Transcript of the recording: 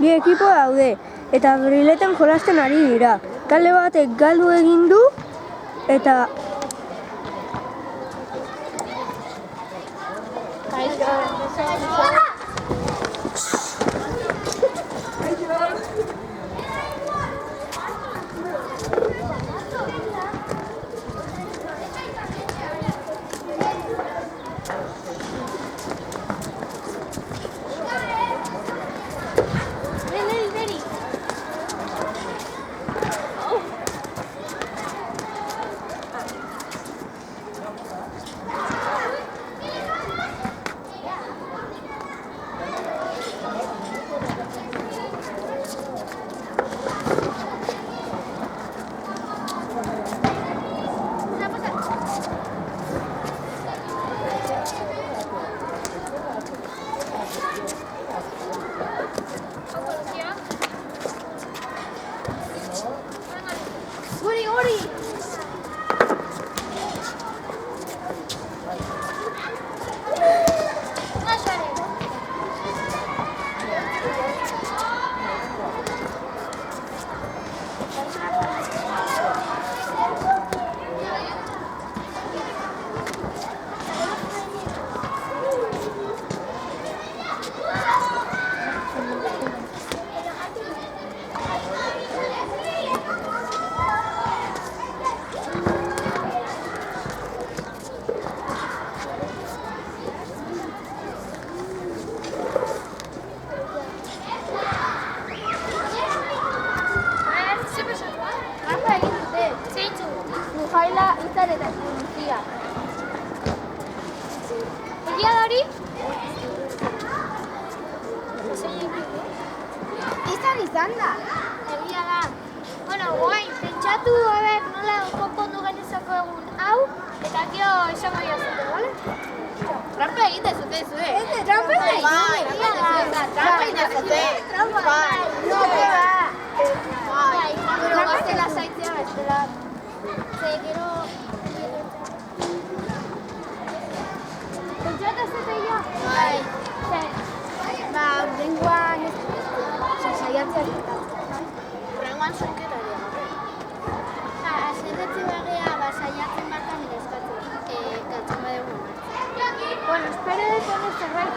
Bi ekipo daude, eta brileten jolasten ari dira. Talde batek galdu egin du, eta... Egia da hori? Izan da. Egia da. Bueno, guain, pentsatu, nola konpondu genezako egun hau, eta gero esango jazute, bale? Trampa egin dezute, zue. Trampa egin dezute. Trampa egin dezute. Gero gaztela zaitzea, bestela. Gero... Pentsatu ez dute ja? Bai. Urrengoan saiatzea dira. Urrengoan zunketa dira. Azentetzi bagea, saiatzen bakan idazkatu. Gatzen badugu. Bueno, espero dut zerbait